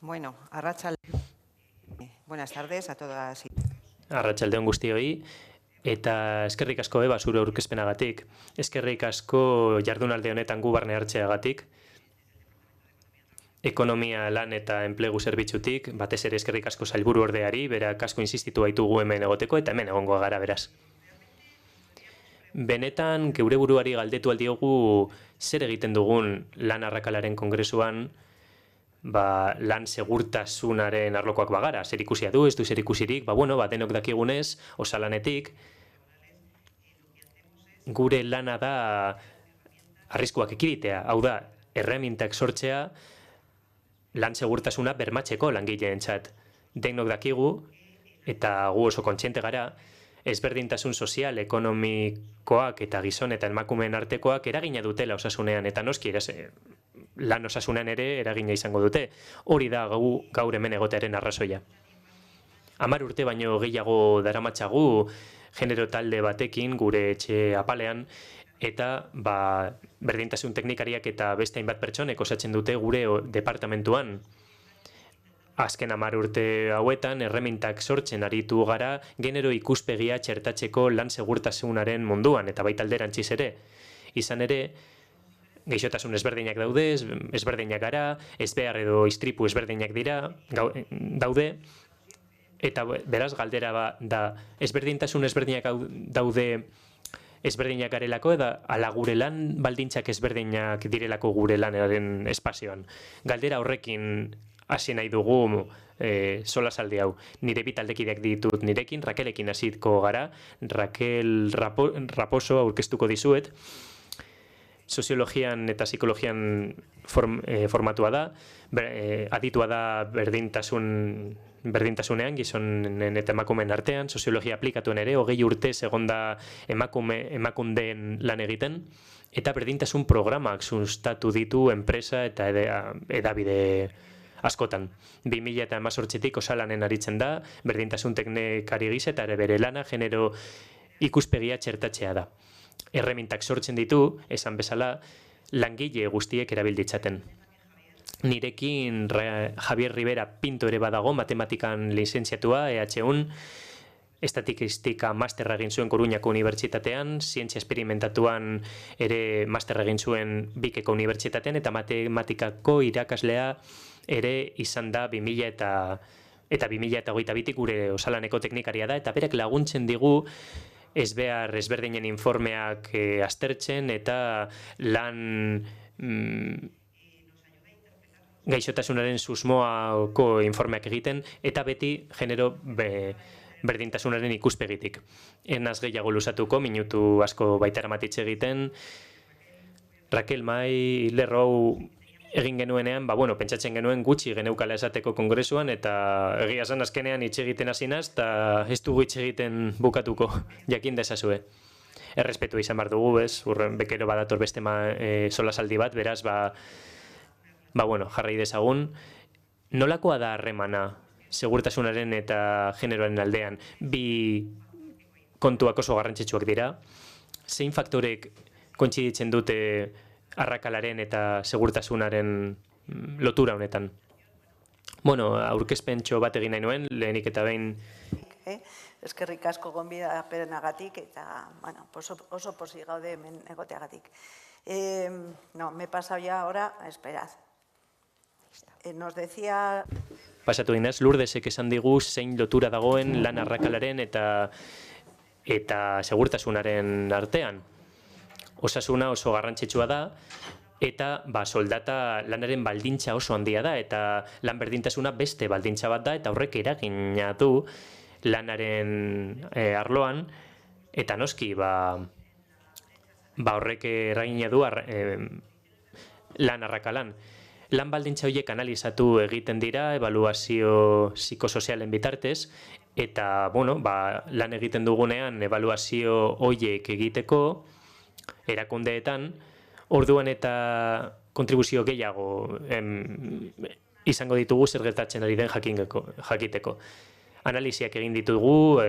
Bueno, buenas tardes a todas. Arratsaldeon guztioi, eta eskerrik asko Eba zure aurkezpenagatik. Eskerrik asko jardunalde honetan gu barne hartzeagatik. Ekonomia, lan eta enplegu zerbitzutik, batez ere eskerrik asko sailburu ordeari, berak asko insistitu baitugu hemen egoteko eta hemen egongo gara beraz. Benetan, geure buruari galdetu aldiogu zer egiten dugun lan arrakalaren kongresuan, lan segurtasunaren arlokoak bagara, zer ikusia du, ez du zer ikusirik, denok dakigunez, osalanetik, gure lana da arriskuak ekiditea, hau da, erremintak sortzea lan segurtasuna bermatzeko langileentzat. Denok dakigu, eta gu oso kontziente gara, ezberdintasun sozial, ekonomikoak eta gizon eta emakumeen artekoak eragina dutela osasunean, eta noski lan osasunean ere eragina izango dute. Hori da gaur hemen egotearen arrazoia. 10 urte baino gehiago daramatzagu genero talde batekin gure etxe apalean, eta berdintasun teknikariak eta beste hainbat pertsonek osatzen dute gure departamentuan. Azken 10 urte hauetan erremintak sortzen aritu gara genero ikuspegia txertatzeko lan segurtasunaren munduan, eta baita alderantziz ere. Izan ere, gaixotasun ezberdinak daude, ezberdinak gara, ezbehar edo istripu ezberdinak daude, eta beraz galdera da, ezberdintasun ezberdinak daude ezberdinak garelako, eta ala gure lan baldintzak ezberdinak direlako gure lanaren espazioan. Galdera horrekin hasi nahi dugu solasaldi hau. Nire bi taldekideak ditut nirekin, Rakelekin hasiko gara, Rakel Raposo aurkeztuko dizuet, soziologian eta psikologian formatua da, aditua da berdintasunean, gizonen eta emakumeen artean, soziologia aplikatuen ere, 20 urte egonda emakundeen lan egiten, eta berdintasun programak sustatu ditu enpresa eta edabide askotan. 2018tik osalanen aritzen da, berdintasun teknikari gisa eta ere bere lana genero ikuspegia txertatzea da. Erremintak sortzen ditu, esan bezala, langile guztiek erabilditzaten. Nirekin Javier Rivera Pinto ere badago, matematikan lizentziatua, EH1, estatistika masterra egin zuen Coruñako Unibertsitatean, zientzia esperimentatuan ere masterra egin zuen Bikeko Unibertsitatean, eta matematikako irakaslea ere izan da 2000 eta 2022tik gure osalaneko teknikaria da, eta berak laguntzen digu ezberdinen informeak aztertzen eta lan gaixotasunaren susmoako informeak egiten, eta beti genero berdintasunaren ikuspegitik. Enaz gehiago luzatuko, minutu asko baita eramatitze egiten. Rakel mai lerro egin genuenean, pentsatzen genuen gutxi geneukala esateko kongresuan, eta egia esan azkenean hitz egiten hasinaz, eta ez dugu hitz egiten bukatuko, jakin dezazue. Errespetu izan behar dugu, urren bekero badator beste solasaldi bat, beraz, jarrai dezagun. Nolakoa da harremana segurtasunaren eta generoaren aldean? Bi kontuak oso garrantzitsuak dira. Zein faktorek kointziditzen dute arrakalaren eta segurtasunaren lotura honetan? Aurkezpentxo bat egin nahi nuen, lehenik eta behin. Eskerrik asko gonbidapenagatik eta oso pozik gaude hemen egoteagatik. Me he pasado ya ahora, esperad. Nos decía... Pasatu inaz, Lurdesek esan digu zein lotura dagoen lan arrakalaren eta segurtasunaren artean. Osasuna oso garrantzitsua da, eta soldata lanaren baldintza oso handia da, eta lan berdintasuna beste baldintza bat da, eta horrek eragina du lanaren arloan, eta noski horrek eragina du lan arrakalan. Lan baldintza horiek analizatu egiten dira, ebaluazio psikosozialen bitartez, eta lan egiten dugunean ebaluazio horiek egiteko erakundeetan, orduan eta kontribuzio gehiago izango ditugu zer gertatzen ari den jakiteko. Analisiak egin ditugu,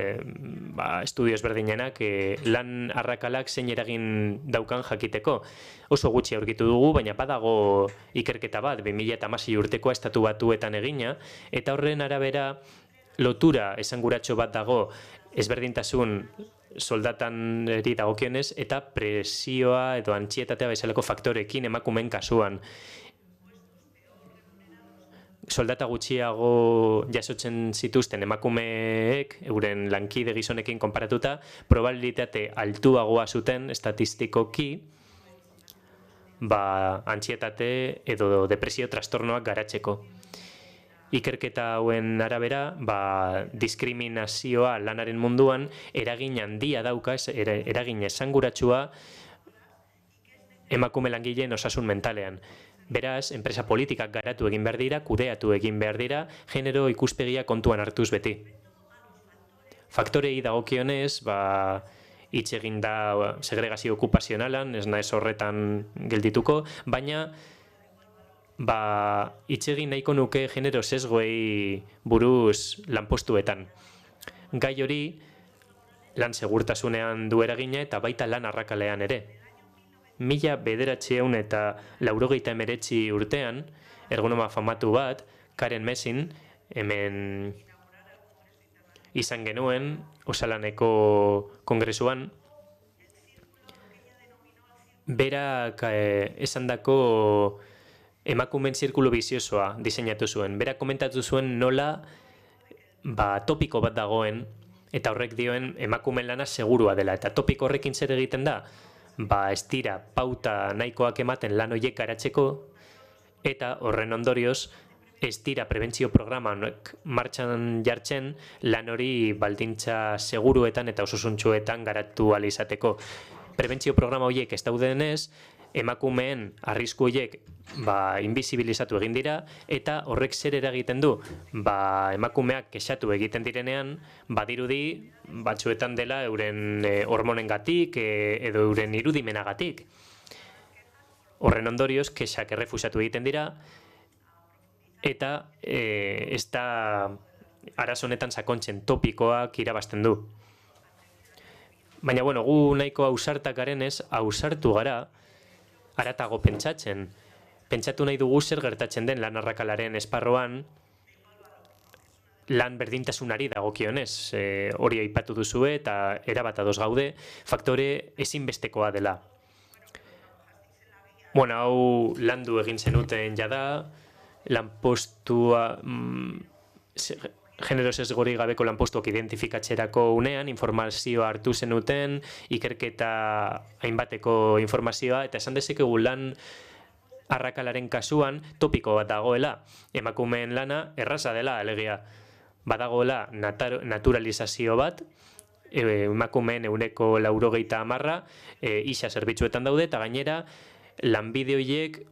estudio ezberdinenak, lan arrakalak zein eragin daukan jakiteko. Oso gutxi aurkitu dugu, baina badago ikerketa bat, 2016 urtekoa Estatu Batuetan egina, eta horren arabera lotura esanguratxo bat dago ezberdintasun soldatan dagokionez, eta presioa edo antxietatea bezalako faktorekin emakumeen kasuan. Soldata gutxiago jasotzen zituzten emakumeek, euren lankide gizonekin konparatuta, probabilitate altuagoa zuten estatistikoki, antxietate edo depresio trastornoak garatzeko. Ikerketa hauen arabera, diskriminazioa lanaren munduan eragin handia dauka, eragin esanguratsua emakume langileen osasun mentalean. Beraz, enpresa politikak garatu egin behar dira, kudeatu egin behar dira, genero ikuspegia kontuan hartuz beti. Faktorei dagokionez, hitz egin da segregazio okupazionalan, ez naiz horretan geldituko, baina hitz egin nahiko nuke genero sesgoei buruz lanpostuetan. Gai hori lan segurtasunean du eragina eta baita lan arrakalean ere. 1989 urtean, ergonoma famatu bat, Karen Messin, hemen izan genuen, Osalaneko kongresuan, berak esandako emakumeen zirkulu biziosoa diseinatu zuen. Berak komentatu zuen nola topiko bat dagoen, eta horrek dioen emakumeen lana segurua dela. Eta topiko horrekin zer egiten da? Ez dira pauta nahikoak ematen lan horiek garatzeko, eta horren ondorioz ez dira prebentzio programak martxan jartzen lan hori baldintza seguruetan eta osasuntsuetan garatu ahal izateko. Prebentzio programa horiek ez daudenez, emakumeen arrisku horiek inbizibilizatu egin dira, eta horrek zer eragiten du? Emakumeak kexatu egiten direnean, badirudi batzuetan dela euren hormonengatik edo euren irudimenagatik. Horren ondorioz, kexak errefusatu egiten dira, eta ez da arazo honetan sakontzen topikoak irabazten du. Baina, gu nahiko ausartak garenez, ausartu gara, haratago pentsatzen. Pentsatu nahi dugu zer gertatzen den lan arrakalaren esparroan, lan berdintasunari dagokionez. Hori aipatu duzue eta erabat ados gaude, faktore ezinbestekoa dela. Hau landu egin zenuten jada, lanpostua, genero sesgorik gabeko lanpostuak identifikatzerako unean, informazioa hartu zenuten, ikerketa hainbateko informazioa, eta esan dezakegu lan arrakalaren kasuan topiko bat dagoela. Emakumeen lana erraza dela, alegia. Badagoela naturalizazio bat, emakumeen 90% isa zerbitzuetan daude, eta gainera lanbide horiek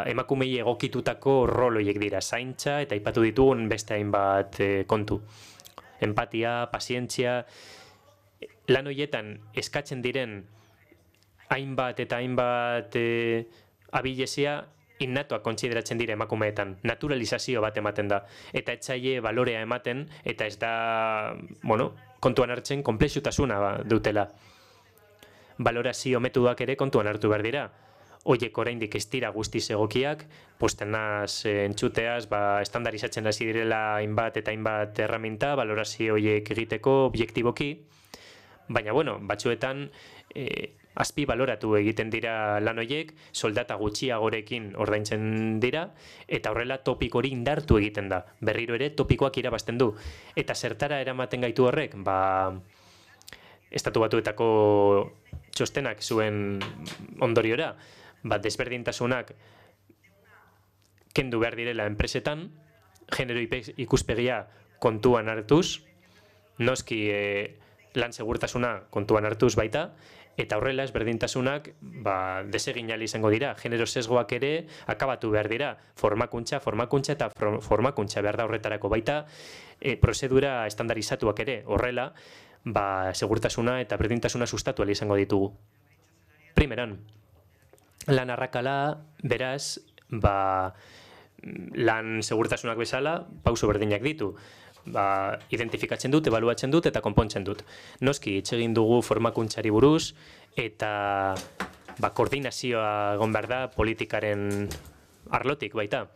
emakumei egokitutako rol horiek dira, zaintza eta aipatu ditugun beste hainbat kontu. Empatia, pazientzia, lan horietan eskatzen diren hainbat eta hainbat abilezia innatoak kontsideratzen dira emakumeetan. Naturalizazio bat ematen da. Eta etzaile balorea ematen, eta ez da, kontuan hartzen konplexutasuna dutela. Valorazio metodoak ere kontuan hartu behar dira. Oiek oraindik ez dira guztiz egokiak, postenaz entzuteaz, estandarizatzen hasi direla hainbat eta hainbat erraminta, valorazio horiek egiteko objektiboki, baina, batzuetan azpi baloratu egiten dira lan horiek, soldata gutxiagorekin ordaintzen dira, eta horrela topiko hori indartu egiten da. Berriro ere topikoak irabazten du. Eta zertara eramaten gaitu horrek? Estatu Batuetako txostenak zuen ondoriora, desberdintasunak kendu behar direla enpresetan, genero ikuspegia kontuan hartuz, noski lan segurtasuna kontuan hartuz baita, eta horrela ezberdintasunak desegin ahal izango dira. Genero sesgoak ere akabatu behar dira. Formakuntza eta formakuntza behar da horretarako baita, prozedura estandarizatuak ere. Horrela, segurtasuna eta berdintasuna sustatu ahal izango ditugu. Primeran, lan arrakala, beraz, lan segurtasunak bezala, pauso berdinak ditu. identifikatzen dut, ebaluatzen dut eta konpontzen dut. Noski, hitz egin dugu formakuntzari buruz eta koordinazioa egon behar da politikaren arlotik baita.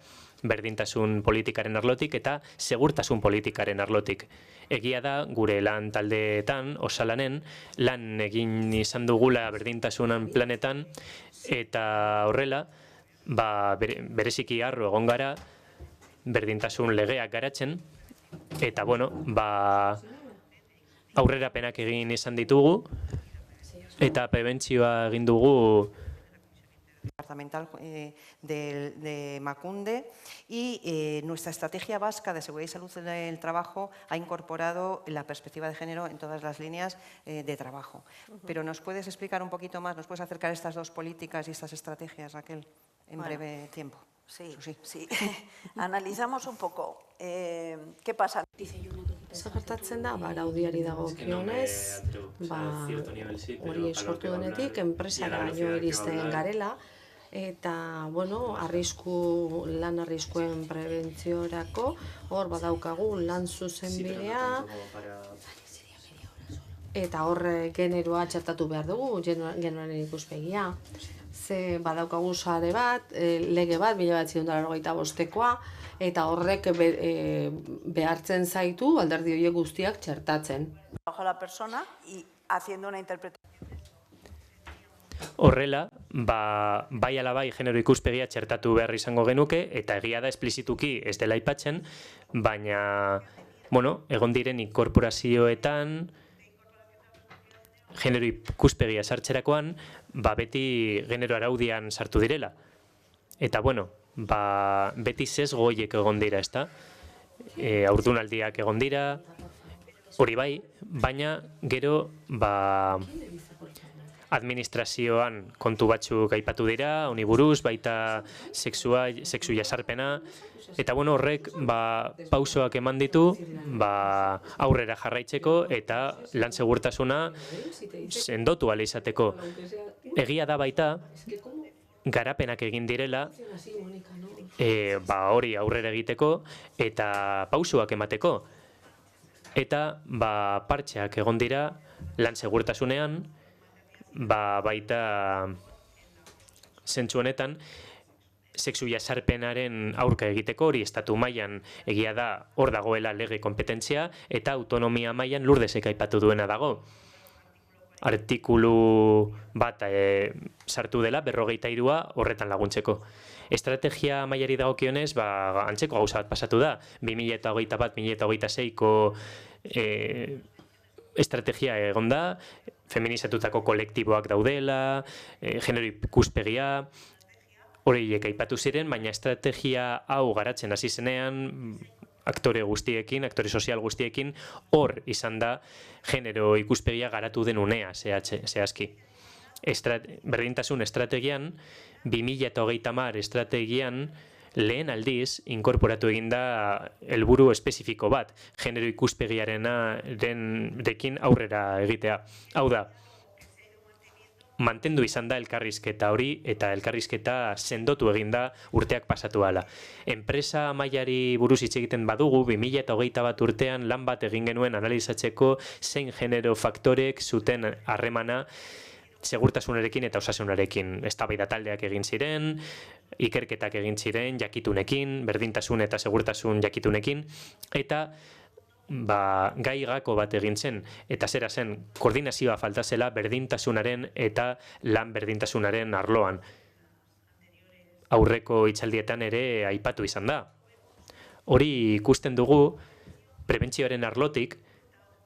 Berdintasun politikaren arlotik eta segurtasun politikaren arlotik. Egia da, gure lan taldeetan, osalanen, lan egin izan dugula berdintasunan planetan, eta horrela, bereziki harro egon gara, berdintasun legeak garatzen, eta bueno, aurrerapenak egin izan ditugu, eta prebentzioa egin dugu departamental de Emakunde y nuestra estrategia vasca de seguridad y salud en el trabajo ha incorporado la perspectiva de género en todas las líneas de trabajo. Pero ¿nos puedes explicar un poquito más, nos puedes acercar estas dos políticas y estas estrategias, Raquel, en breve tiempo? Sí, sí. Analizamos un poco qué pasa. Zer gertatzen da, araudiari dagokionez, hori sortu denetik, enpresaraino iristen garela, eta, bueno, lan arriskuen prebentziorako, hor badaukagu lan zuzenbidea, eta hor generoa txertatu behar dugu, generoaren ikuspegia. Ze badaukagu sare bat, lege bat, 1985koa, eta horrek behartzen zaitu alderdi horiek guztiak txertatzen. Bajo la persona y haciendo una interpretación. Horrela, bai ala bai genero ikuspegia txertatu behar izango genuke, eta egia da esplizituki ez dela aipatzen, baina, bueno, egon diren inkorporazioetan, genero ikuspegia sartzerakoan, beti genero araudian sartu direla. Eta, bueno, beti sesgoiek egon dira, ezta? Haurdunaldiak egon dira, hori bai, baina gero, administrazioan kontu batzuk aipatu dira, honi buruz, baita sexu jasarpena, eta bueno, horrek pausoak eman ditu aurrera jarraitzeko eta lan segurtasuna sendotu ahal izateko. Egia da baita, garapenak egin direla, hori aurrera egiteko eta pausoak emateko. Eta partxeak egon dira lan segurtasunean, baita zentzu honetan, sexu jasarpenaren aurka egiteko, hori estatu mailan egia da hor dagoela lege kompetentzia, eta autonomia mailan Lurdesek aipatu duena dago. Artikulu bat sartu dela, 43a horretan laguntzeko. Estrategia mailari dagokionez, antzeko gauza bat pasatu da, 2021-2026ko estrategia egon da, feminizatutako kolektiboak daudela, genero ikuspegia, horiek aipatu ziren, baina estrategia hau garatzen hasi zenean, aktore guztiekin, aktore sozial guztiekin, hor izan da genero ikuspegia garatu den unea zehazki. Berdintasun estrategian, 2030 estrategian, lehen aldiz, inkorporatu eginda helburu espezifiko bat, genero ikuspegiarekin aurrera egitea. Hau da, mantendu izan da elkarrizketa hori eta elkarrizketa sendotu eginda urteak pasatu ahala. Enpresa mailari buruz hitz egiten badugu, 2021 urtean lan bat egin genuen analizatzeko zein genero faktorek zuten harremana segurtasunarekin eta osasunarekin. Eztabaida taldeak egin ziren, ikerketak egin ziren, jakitunekin, berdintasun eta segurtasun jakitunekin, eta gai gako bat egin zen, eta zera zen, koordinazioa falta zela berdintasunaren eta lan berdintasunaren arloan. Aurreko hitzaldietan ere aipatu izan da. Hori ikusten dugu, prebentzioaren arlotik,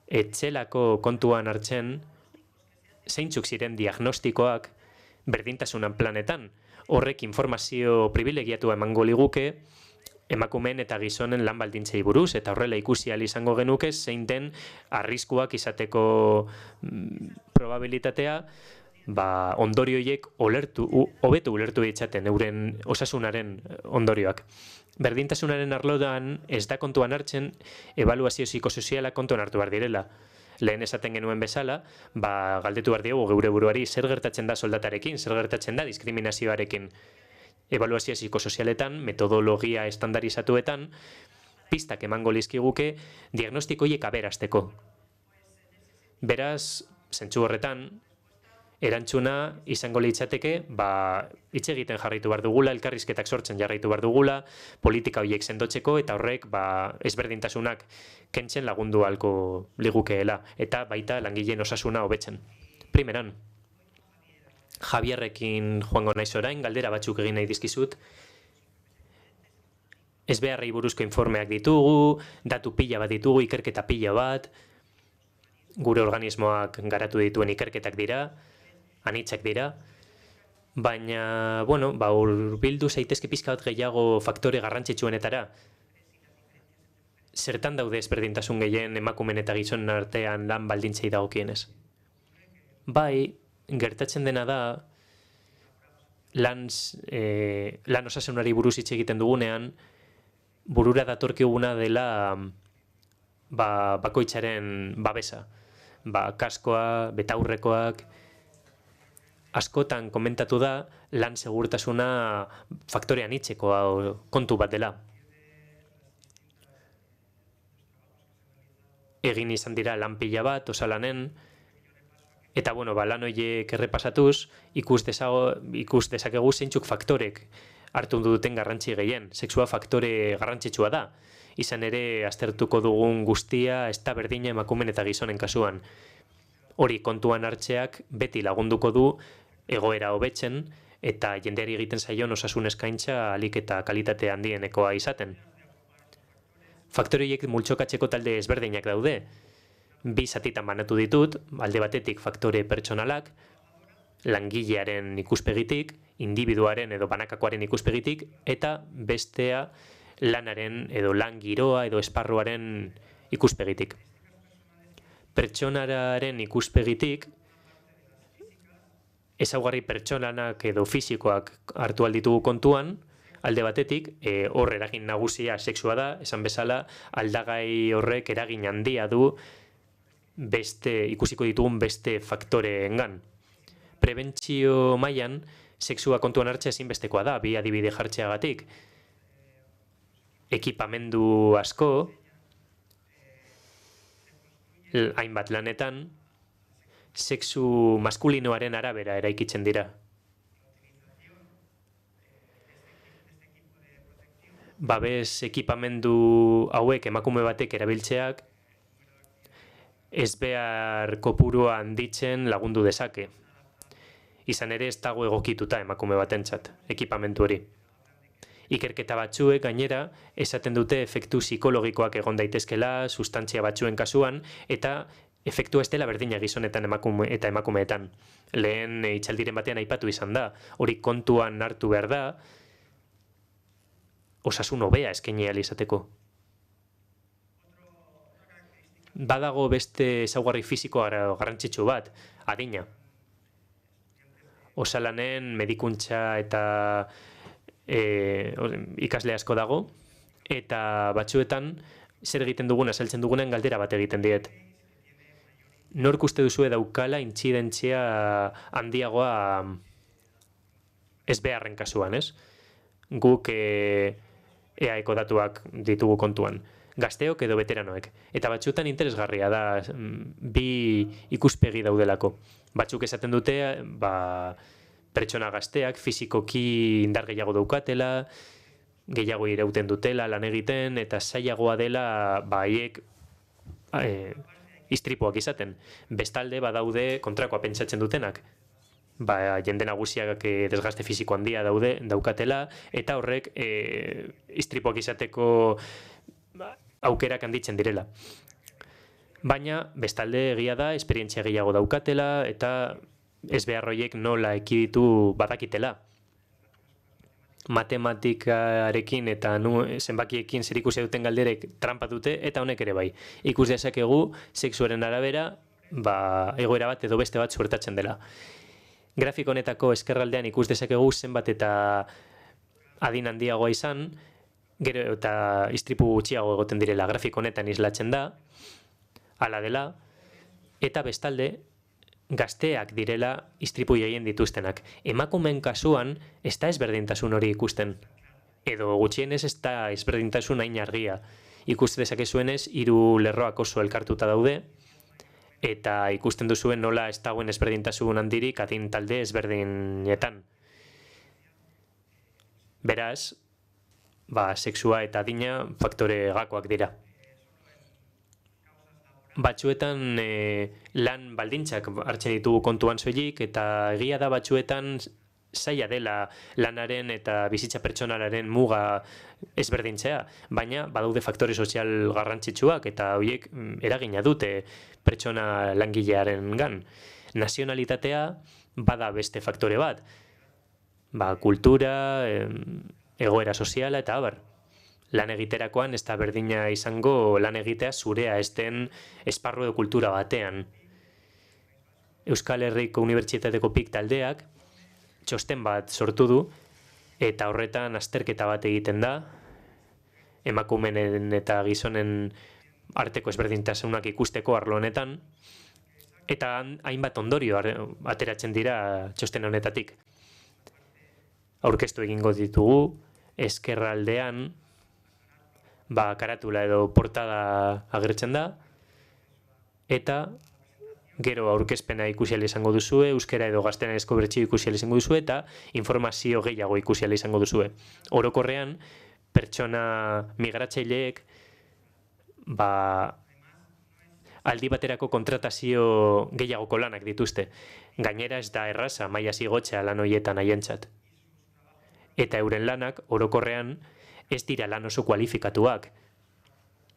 etxelako kontuan hartzen, zeintzuk ziren diagnostikoak berdintasunan planetan. Horrek informazio privilegiatua emango liguke emakumeen eta gizonen lan baldintzei buruz, eta horrela ikusi ahal izango genuke zein den arriskuak izateko probabilitatea ondorioiek hobetu ulertu ditzaten euren osasunaren ondorioak. Berdintasunaren arloan ez da kontuan hartzen ebaluazio psikosoziala kontuan hartu behar direla. Lehen esaten genuen bezala, galdetu behar diogu geure buruari zer gertatzen da soldatarekin, zer gertatzen da diskriminazioarekin. Ebaluazio psikosozialetan, metodologia estandarizatuetan, pistak emango lizkiguke diagnostiko horiek aberasteko. Beraz, zentzu horretan, erantzuna izango litzateke, hitz egiten jarraitu behar dugula, elkarrizketak sortzen jarraitu behar dugula, politika horiek sendotzeko, eta horrek ezberdintasunak kentzen lagundu halko ligukeela, eta baita langileen osasuna hobetzen. Primeran, Javierrekin joango naiz orain, galdera batzuk egin nahi dizkizut. Ez beharrei buruzko informeak ditugu, datu pila bat ditugu, ikerketa pila bat, gure organismoak garatu dituen ikerketak dira, anitzak dira, baina, hurbildu zaitezke pizka bat gehiago faktore garrantzitsuenetara. Zertan daude ezberdintasun gehien emakumeen eta gizonen artean lan baldintzei dagokienez? Bai, gertatzen dena da, lan osasunari buruz hitz egiten dugunean, burura datorkiguna dela bakoitzaren babesa. Kaskoa, betaurrekoak, askotan komentatu da lan segurtasuna faktore anitzeko kontu bat dela. Egin izan dira lan pila bat, osalanen, eta lan horiek errepasatuz, ikus dezakegu zeintzuk faktorek hartu duten garrantzi gehien. Sexua faktore garrantzitsua da. Izan ere, aztertuko dugun guztia, ez da berdina emakumeen eta gizonen kasuan. Hori kontuan hartzeak beti lagunduko du egoera hobetzen eta jendeari egiten zaion osasun eskaintza ahalik eta kalitate handienekoa izaten. Faktore horiek multzokatzeko talde ezberdinak daude. Bi zatitan banatu ditut, alde batetik faktore pertsonalak, langilearen ikuspegitik, individuaren edo banakakoaren ikuspegitik, eta bestea lanaren edo lan giroa edo esparruaren ikuspegitik. Pertsonaren ikuspegitik, ezaugarri pertsonanak edo fisikoak hartu alditugu kontuan, alde batetik, hor eragin nagusia sexua da, esan bezala, aldagai horrek eragin handia du ikusiko ditugun beste faktoreengan. Prebentzio mailan, sexua kontuan hartzea ezinbestekoa da, bi adibide jartzeagatik. Ekipamendu asko, hainbat lanetan, sexu maskulinoaren arabera eraikitzen dira. Babes ekipamendu hauek emakume batek erabiltzeak, ez behar kopurua handitzen lagundu dezake. Izan ere ez dago egokituta emakume batentzat, ekipamendu hori. Ikerketa batzuek gainera esaten dute efektu psikologikoak egon daitezkela sustantzia batzuen kasuan eta efektua ez dela berdina gizonetan eta emakumeetan. Lehen hitzaldiren batean aipatu izan da, hori kontuan hartu behar da, osasun hobea eskaini ahal izateko. Badago beste ezaugarri fisiko garrantzitsu bat, adina. Osalanen medikuntza eta ikasle asko dago, eta batzuetan zer egiten dugun azaltzen dugunen galdera bat egiten diet. Nork uste duzue daukala intzidentzia handiagoa ez beharren kasuan, ez? Guk EAeko datuak ditugu kontuan. Gazteok edo veteranoek. Eta batzuetan interesgarria da, bi ikuspegi daudelako. Batzuk esaten dute, pertsona gazteak fisikoki indar gehiago daukatela, gehiago irauten dutela lan egiten, eta zailagoa dela haiek istripuak izaten. Bestalde badaude kontrakoa pentsatzen dutenak. Jende nagusiak desgaste fisiko handia daukatela, eta horrek istripuak izateko aukerak handitzen direla. Baina, bestalde egia da, esperientzia gehiago daukatela, eta ez behar horiek nola ekiditu badakitela. Matematikarekin eta zenbakiekin zerikusia duten galderek trampa dute, eta honek ere bai. Ikus dezakegu, sexuaren arabera, egoera bat edo beste bat suertatzen dela. Grafiko honetako eskerraldean ikus dezakegu zenbat eta adin handiagoa izan, gero eta istripu gutxiago egoten direla grafiko honetan islatzen da, hala dela, eta bestalde, gazteak direla istripu gehien dituztenak. Emakumeen kasuan, ez da ezberdintasun hori ikusten. Edo gutxienez ez da ezberdintasun hain argia. Ikus dezakezuenez, 3 lerroak oso elkartuta daude, eta ikusten duzuen nola ez dagoen ezberdintasun handirik adin talde ezberdinetan. Beraz, sexua eta adina faktore gakoak dira. Batzuetan lan baldintzak hartzen ditugu kontuan soilik, eta egia da batzuetan zaila dela lanaren eta bizitza pertsonalaren muga ezberdintzea, baina badaude faktore sozial garrantzitsuak eta horiek eragina dute pertsona langilearen gan. Nazionalitatea bada beste faktore bat. Kultura, egoera soziala eta abar. Lan egiterakoan ez da berdina izango lan egitea zurea ez den esparru edo kultura batean. Euskal Herriko Unibertsitateko PIK taldeak txosten bat sortu du, eta horretan azterketa bat egiten da, emakumeen eta gizonen arteko ezberdintasunak ikusteko arlo honetan, eta hainbat ondorio ateratzen dira txosten honetatik. Aurkeztu egingo ditugu, ezkerraldean, karatula edo portada agertzen da, eta gero aurkezpena ikusiala izango duzue, euskera edo gaztelaniazko bertsio ikusiala izango duzue, eta informazio gehiago ikusiala izango duzue. Orokorrean, pertsona migratzaileek aldi baterako kontratazio gehiagoko lanak dituzte. Gainera ez da erraza maila igotzea lan horietan haientzat. Eta euren lanak orokorrean ez dira lan oso kualifikatuak.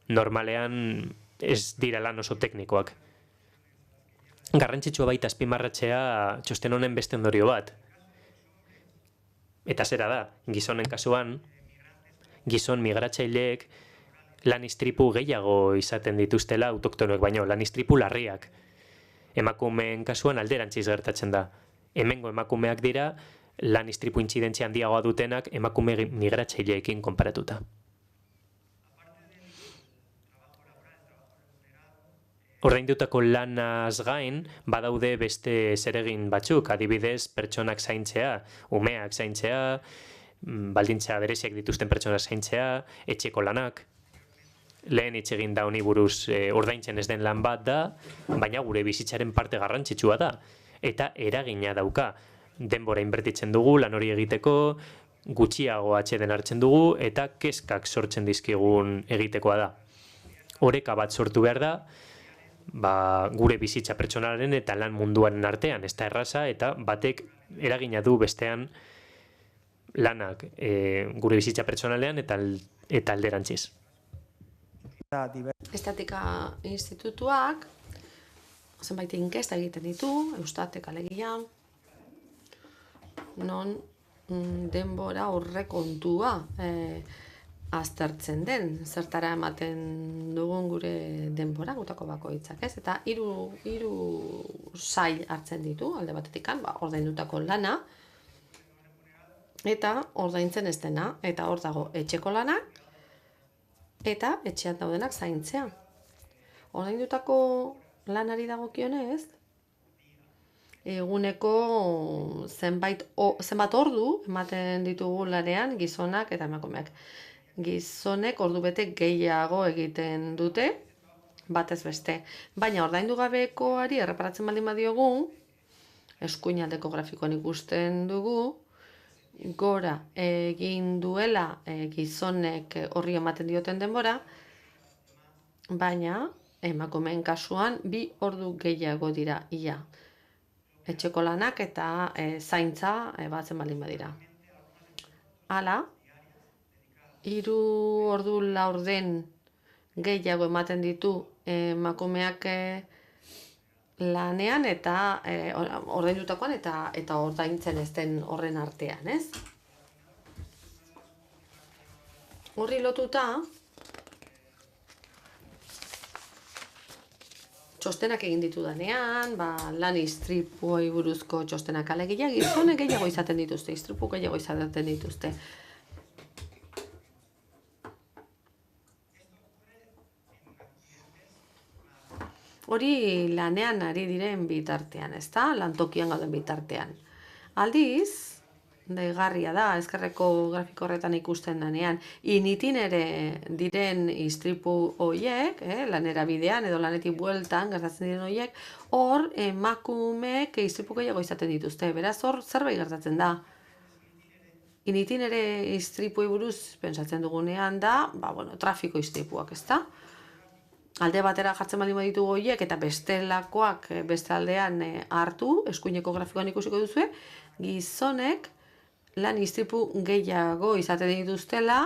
Normalean ez dira lan oso teknikoak. Garrantzitsua baita azpimarratzea txosten honen beste ondorio bat. Eta zera da, gizonen kasuan, gizon migratzaileek lan istripu gehiago izaten dituztela autoktonoek baino, lan istripu larriak. Emakumeen kasuan alderantziz gertatzen da. Hemengo emakumeak dira lan istripu intzidentzia handiagoa dutenak emakume migratzaileekin konparatuta. Ordaindutako lanaz gain, badaude beste zeregin batzuk, adibidez, pertsonak zaintzea, umeak zaintzea, baldintza bereziak dituzten pertsonak zaintzea, etxeko lanak. Lehen hitz egin da honi buruz ordaintzen ez den lan bat da, baina gure bizitzaren parte garrantzitsua da. Eta eragina dauka. Denbora inbertitzen dugu, lan hori egiteko, gutxiago atseden hartzen dugu, eta kezkak sortzen dizkigun egitekoa da. Oreka bat sortu behar da, gure bizitza pertsonalaren eta lan munduaren artean, ez da erraza, eta batek eragina du bestean lanak gure bizitza pertsonalean eta alderantziz. Estatika institutuak zenbait inkesta egiten ditu, Eustatek alegia, non denbora horrekontua aztertzen den, zertara ematen dugun gure denbora, gutako bakoitzak, ez? Eta hiru sail hartzen ditu, alde batetik, ordaindutako lana, eta ordaintzen ez dena, eta hor dago etxeko lanak, eta etxean daudenak zaintzea. Ordaindutako lanari dagokionez, eguneko zenbat ordu ematen ditugu lanean gizonak eta emakumeak. Gizonek ordu bete gehiago egiten dute, batez beste. Baina ordaindu gabekoari erreparatzen baldin badiogu, eskuinaldeko grafikoan ikusten dugu, gora egin duela gizonek horri ematen dioten denbora, baina emakumeen kasuan 2 ordu gehiago dira ia. Etxeko lanak eta zaintza batzen baldin badira. Hala, 3 ordu laurden gehiago ematen ditu emakumeak lanean eta ordaindutakoan eta ordaintzen ez den horren artean, ez? Horri lotuta, txostenak egin ditudanean, lan istripuei buruzko txostenak alegia, gizonek gehiago izaten dituzte, istripu gehiago izaten dituzte. Hori lanean ari diren bitartean, ezta? Lantokian gauden bitartean. Aldiz, deigarria da, ezkerreko grafiko horretan ikusten denean. Initin ere diren istripu hoiek, lanera bidean edo lanetik bueltan gertatzen diren hoiek, hor emakumeek istripu gehiago izaten dituzte. Beraz, hor zerbait gertatzen da. Initin ere istripuei buruz pentsatzen dugunean da, trafiko istripuak, ezta? Alde batera jartzen baldin baditugu horiek eta bestelakoak beste aldean hartu, eskuineko grafikoan ikusiko duzue, gizonek lan istripu gehiago izaten dituztela,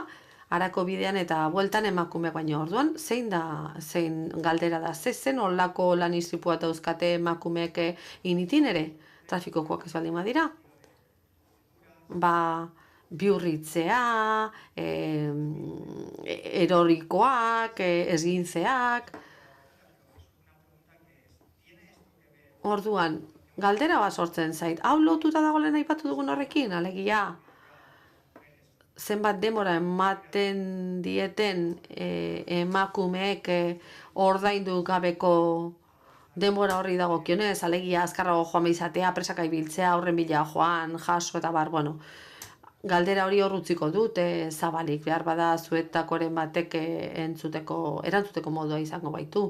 harako bidean eta bueltan emakumeak baino. Orduan, zein galdera da, zen olako lan istripua dauzkate emakumeek initin ere, trafikokoak ez baldin badira? Bihurritzea, erorikoak, esgintzeak. Orduan, galdera bat sortzen zait. Hau lotuta dago lehen aipatu dugun horrekin, alegia. Zenbat denbora ematen dieten emakumeek ordaindu gabeko denbora horri dagokionez, alegia azkarrago joan izatea, presaka ibiltzea, horren bila joan, jaso eta bar, galdera hori hor utziko dut, zabalik, behar bada zuetakoren batek erantzuteko modua izango baitu.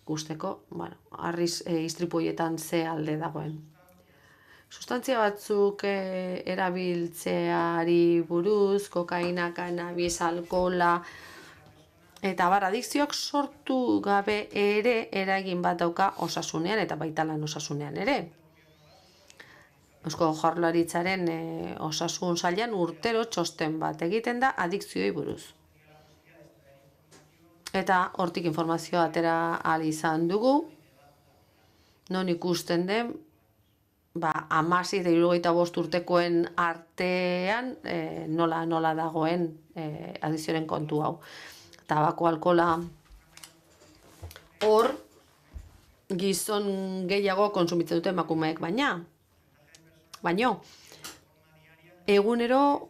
Gusteko, istripu horietan ze alde dagoen. Sustantzia batzuk erabiltzeari buruz, kokaina, kanabis, alkohola, eta adikzioak sortu gabe ere eragin bat dauka osasunean eta baita lan osasunean ere. Eusko Jaurlaritzaren osasun sailean urtero txosten bat egiten da adikzioei buruz. Eta hortik informazioa atera ahal izan dugu, non ikusten den, 16 eta 75 urtekoen artean nola dagoen adikzioaren kontu hau. Tabako, alkohola, hor gizon gehiago kontsumitzen dute emakumeek baino, egunero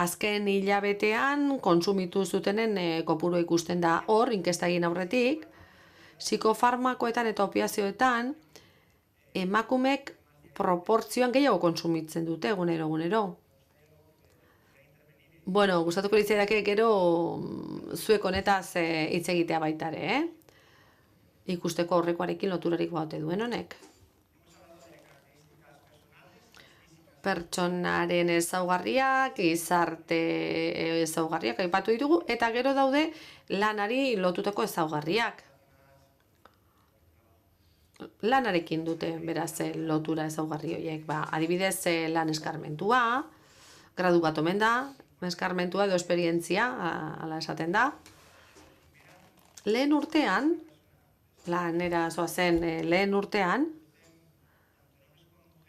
azken hilabetean kontsumitu zutenen kopuru ikusten da hor, inkesta egin aurretik, psikofarmakoetan eta opiazioetan emakumeek proportzioan gehiago kontsumitzen dute egunero. Gustatuko litzaidake gero zuek honetaz hitz egitea baita ere, ikusteko horrekoarekin loturarik baute duen honek. Pertsonaren ezaugarriak, gizarte ezaugarriak aipatu ditugu, eta gero daude lanari lotutako ezaugarriak. Lanarekin dute, beraz, lotura ezaugarri horiek. Adibidez, lan eskarmentua, gradu bat omen da, eskarmentua edo esperientzia, ala esaten da. Lehen urtean, lanera zoazen lehen urtean,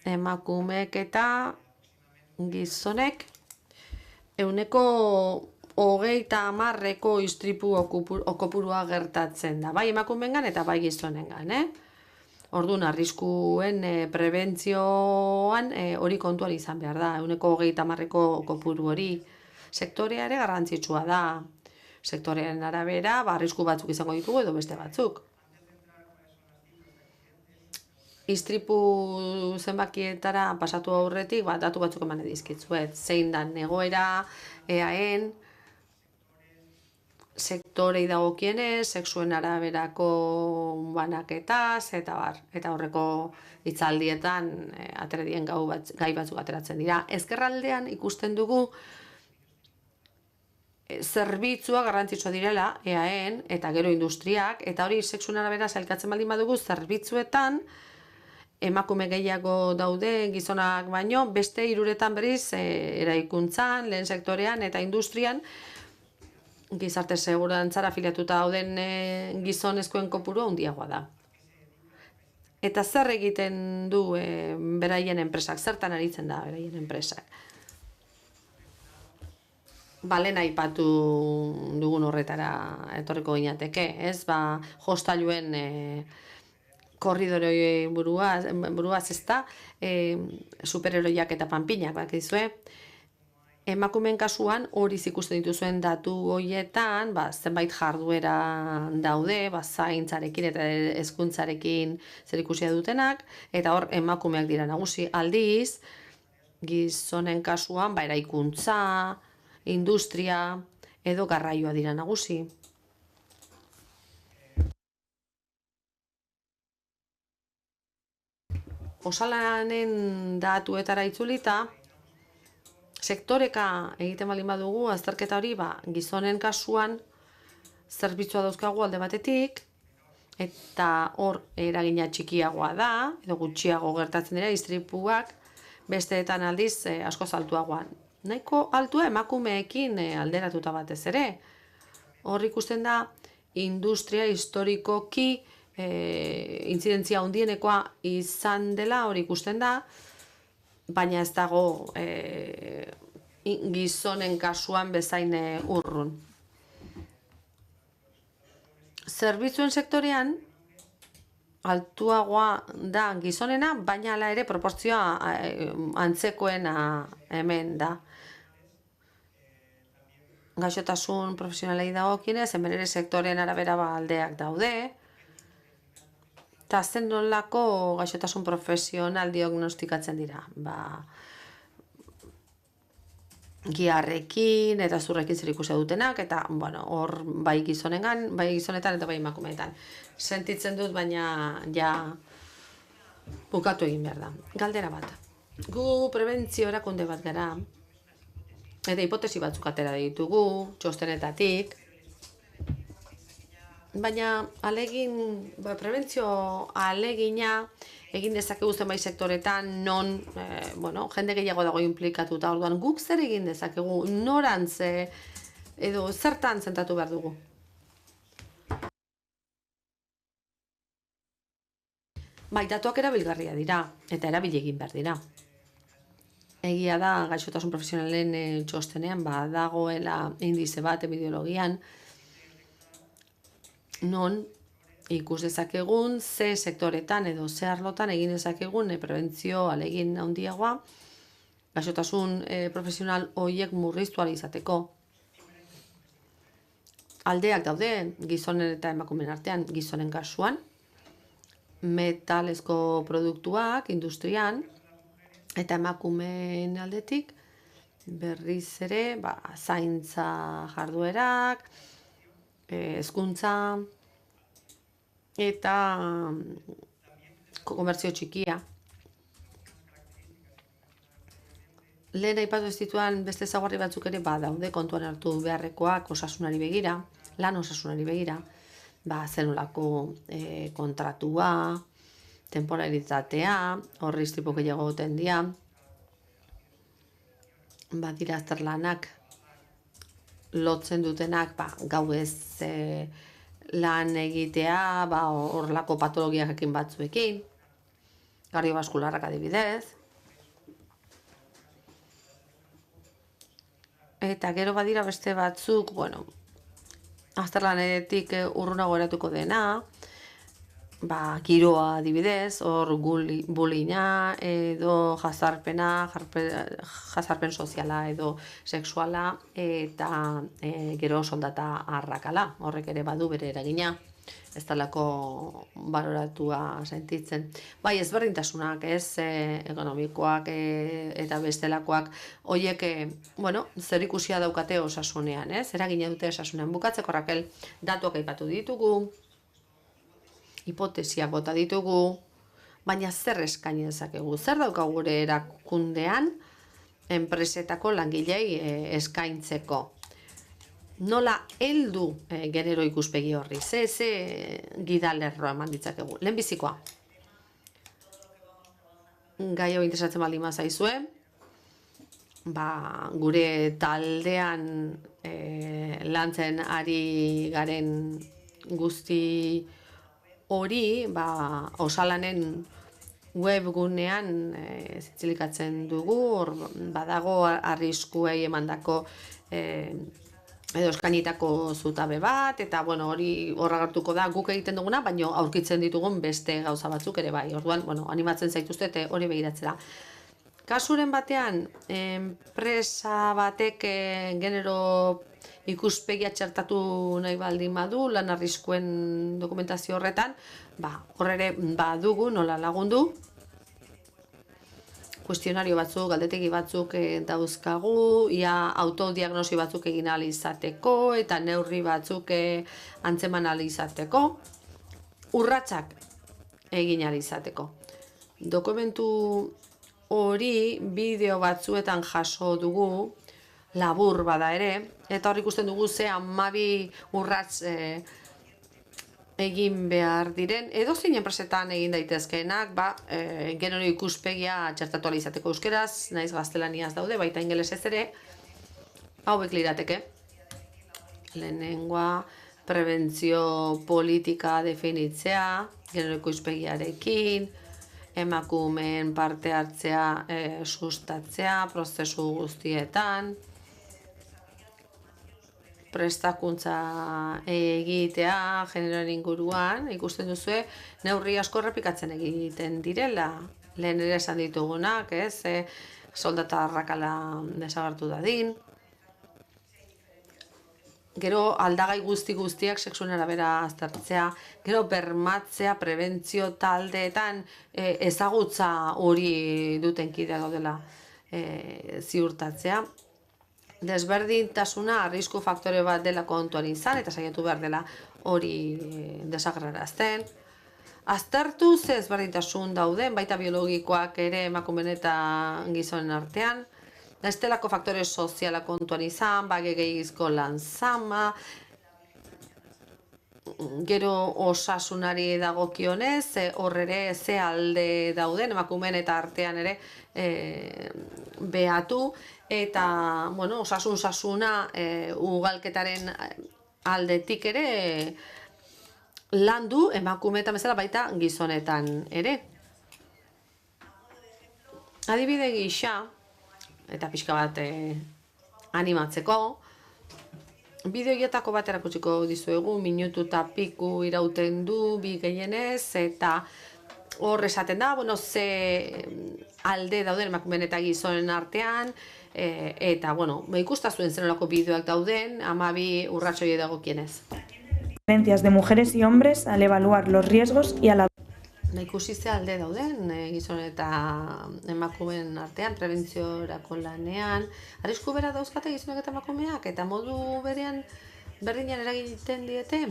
emakumeek eta gizonek 30% istripu kopurua gertatzen da. Bai emakumeengan eta bai gizonengan. Orduan, arriskuen prebentzioan hori kontuan izan behar da. 30% kopuru hori. Sektorea ere garrantzitsua da. Sektorearen arabera, arrisku batzuk izango ditugu edo beste batzuk. Istripu zenbakietara pasatu aurretik, datu batzuk eman edizkitzuet. Zein da egoera, EAEn, sektorei dagokienez, sexuen araberako banaketaz, eta bar. Eta horreko hitzaldietan ateredien gai batzuk ateratzen dira. Ezkerraldean ikusten dugu zerbitzua garrantzitsua direla, EAEn, eta gero industriak, eta hori sexuen arabera sailkatzen baldin badugu, zerbitzuetan, emakume gehiago daude gizonak baino, beste 3 berriz eraikuntzan, lehen sektorean eta industrian gizarte segurantzara afiliatuta dauden gizonezkoen kopurua handiagoa da. Eta zer egiten du beraien enpresak, zertan aritzen da beraien enpresak? Lehen aipatu dugun horretara etorriko ginateke, ez? Jostailuen korridore buruaz ez da, superheroiak eta panpinak, bakizue. Emakumeen kasuan hori ikusten dituzuen datu horietan, zenbait jarduera daude, zaintzarekin eta hezkuntzarekin zerikusia dutenak, eta hor emakumeak dira nagusi. Aldiz, gizonen kasuan, eraikuntza, industria edo garraioa dira nagusi. Osalanen datuetara itzulita, sektoreka egiten baldin badugu, azterketa hori, gizonen kasuan zerbitzua dauzkagu alde batetik, eta hor eragina txikiagoa da, edo gutxiago gertatzen dira istripuak, besteetan aldiz asko altuagoan. Nahiko altua emakumeekin alderatuta batez ere. Hor ikusten da, industria historikoki intzidentzia handienekoa izan dela, hori ikusten da, baina ez dago gizonen kasuan bezain urrun. Zerbitzuen sektorean, altuagoa da gizonena, baina hala ere proportzioa antzekoena hemen da. Gaixotasun profesionalei dagokienez, hemen ere sektoreen arabera aldeak daude, eta zen nolako gaixotasun profesional diagnostikatzen dira. Giharrekin eta zurrekin zer ikusi dutenak, eta hor bai gizonetan eta bai emakumeetan. Sentitzen dut, baina ja bukatu egin behar da. Galdera bat. Gu prebentzio erakunde bat gara, eta hipotesi batzuk atera ditugu, txostenetatik, baina prebentzio alegina egin dezakegu zenbait sektoretan non jende gehiago dago inplikatuta, orduan guk zer egin dezakegu, norantz edo zertan zentratu behar dugu. Datuak erabilgarria dira, eta erabili egin behar dira. Egia da, gaixotasun profesionalen txostenean dagoela indize bat epidemiologian, non ikus dezakegun ze sektoretan edo ze arlotan egin dezakegun prebentzio alegin handiagoa gaixotasun profesional horiek murriztu ahal izateko. Aldeak daude gizonen eta emakumeen artean, gizonen kasuan, metalezko produktuak industrian, eta emakumeen aldetik berriz ere zaintza jarduerak, hezkuntza eta komertzio txikia. Lehen aipatu ez dituan beste ezaugarri batzuk ere badaude kontuan hartu beharrekoak osasunari begira, lan osasunari begira, zenolako kontratua, temporalitatea, horri istripu gehiago goten dira, badira azterlanak lotzen dutenak gauez lan egitea, horrelako patologiarekin batzuekin, kardiobaskularrak adibidez. Eta gero badira beste batzuk, azterlanetik urrunago eratuko dena, giroa adibidez, hor bullyinga edo jazarpen soziala edo sexuala, eta gero soldata arrakala, horrek ere badu bere eragina, ez talako baloratua sentitzen. Ezberdintasunak, ekonomikoak eta bestelakoak, horiek, zer ikusia daukate osasunean, eragina dute osasunean. Bukatzeko, Rakel, datuak aipatu ditugu, hipotesiak bota ditugu, baina zer eskaini dezakegu? Zer daukagu gure erakundean enpresetako langilei eskaintzeko? Nola heldu genero ikuspegi horri? Ze gidalerroa eman ditzakegu? Lehenbizikoa. Gai hau interesatzen baldin bazaizue, gure taldean lantzen ari garen guzti hori, osalanen webgunean zitzilikatzen dugu, badago arriskuei emandako edo eskainitako zutabe bat, eta hori horra gertuko da guk egiten duguna, baina aurkitzen ditugun beste gauza batzuk ere bai. Orduan, animatzen zaituzte hori begiratzera. Kasuren batean, enpresa batek genero ikuspegia txertatu nahi baldin badu, lan arriskuen dokumentazio horretan, hor ere badugu nola lagundu. kuestionario batzuk, galdetegi batzuk dauzkagu, ia autodiagnosi batzuk egin ahal izateko, eta neurri batzuk antzeman ahal izateko, urratsak egin ahal izateko. Dokumentu hori bideo batzuetan jaso dugu, labur bada ere, eta hor ikusten dugu ze 12 urrats egin behar diren, edozein enpresetan egin daitezkeenak, genero ikuspegia txertatu ahal izateko euskeraz, naiz gaztelaniaz daude, baita ingelesez ere, hauek lirateke. Lehenengoa, prebentzio politika definitzea, genero ikuspegiarekin, emakumeen parte hartzea sustatzea, prozesu guztietan, prestakuntza egitea generoen inguruan, ikusten duzue, neurri asko errepikatzen egiten direla. Lehen ere esan ditugunak, soldata arrakala desagertu dadin. Gero aldagai guztiak sexuen arabera aztertzea, gero bermatzea, prebentzio taldeetan ezagutza hori duten kidea gaudela ziurtatzea. Desberdintasuna arrisku faktore bat dela kontuan izan, eta saiatu behar dela hori desagerrarazten. Aztertu ze ezberdintasun dauden, baita biologikoak ere emakumeen eta gizonen artean. Estelako faktore soziala kontuan izan, gehiagizko lan zama, gero osasunari dagokionez, hor ere ze alde dauden, emakumeen eta artean ere behatu, eta osasun-sasuna ugalketaren aldetik ere landu emakumeetan bezala baita gizonetan ere. Adibide gisa, eta pixka bat animatzeko, bideoietako bat erakutsiko dizuegu, minutu eta piku irauten du, bi gehienez, eta hor esaten da, ze alde dauden emakumeen eta gizonen artean, eta, ikustazuen zenolako bideoak dauden, 12 urratxoi dagokienez. Diferencias de mujeres y hombres al evaluar los riesgos y a la... Ikusi ze alde dauden gizon eta emakumeen artean, prebentziorako lanean. Arrisku bera dauzkate gizonak eta emakumeak, eta modu berean berdinean eragiten diete,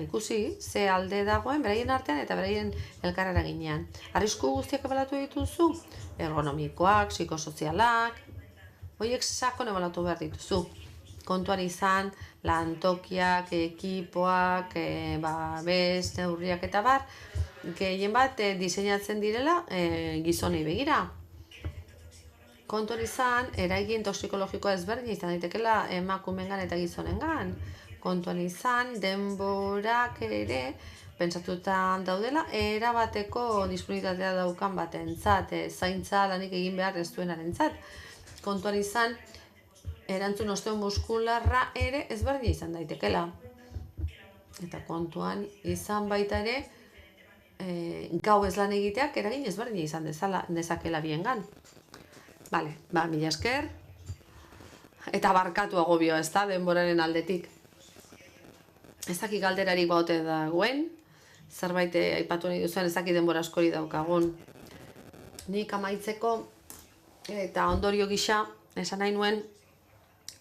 ikusi ze alde dagoen beraien artean eta beraien elkar eraginean. Arrisku guztiak ebalatu dituzu, ergonomikoak, psikosozialak, horiek sakon ebalatu behar dituzu. Kontuan izan, lantokiak, ekipoak, beste neurriak eta bar, gehien bat diseinatzen direla gizonei begira. Kontuan izan, eragin toxikologikoa ezberdin izan daitekela emakumeengan eta gizonengan. Kontuan izan, denborak ere pentsatuta daudela, erabateko disponibilitatea daukan batentzat, zaintza lanik egin behar ez duenarentzat. Kontuan izan, erantzun osteon muskularra ere ezberdin izan daitekela. Eta kontuan izan baita ere, gau ez lan egiteak eragin ezberdin izan dezakela biengan. Mila esker. Eta barkatu agobioa, ez da, denboraren aldetik. Ez dakik galderarik baute dagoen, zerbait aipatu nahi duzuen ez dakik denbora askori daukagun. Nik amaitzeko eta ondorio gisa esan nahi nuen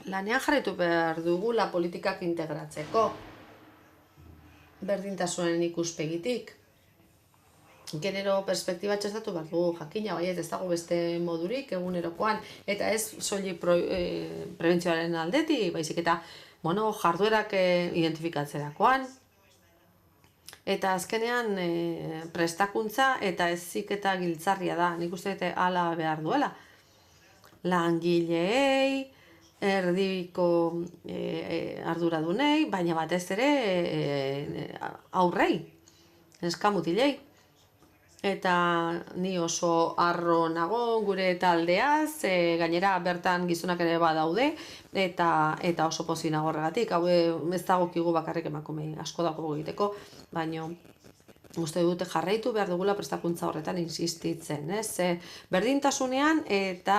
lanean jarraitu behar dugula politikak integratzeko berdintasunen ikuspegitik. Genero perspektiba txertatu behar dugu, jakina, baiet ez dago beste modurik egunerokoan, eta ez soilik prebentzioaren aldetik, baizik eta jarduerak identifikatzerakoan. Eta azkenean prestakuntza eta heziketa giltzarria da, nik uste dute hala behar duela. Langileei, erdiko arduradunei, baina batez ere aurrei, neskamutilei. Eta ni oso harro nago gure taldeaz, gainera bertan gizonak ere badaude, eta oso pozik nago horregatik. Hau ez dagokigu bakarrik emakumei, asko dago egiteko, baina uste dute jarraitu behar dugula prestakuntza horretan insistitzen, berdintasunean eta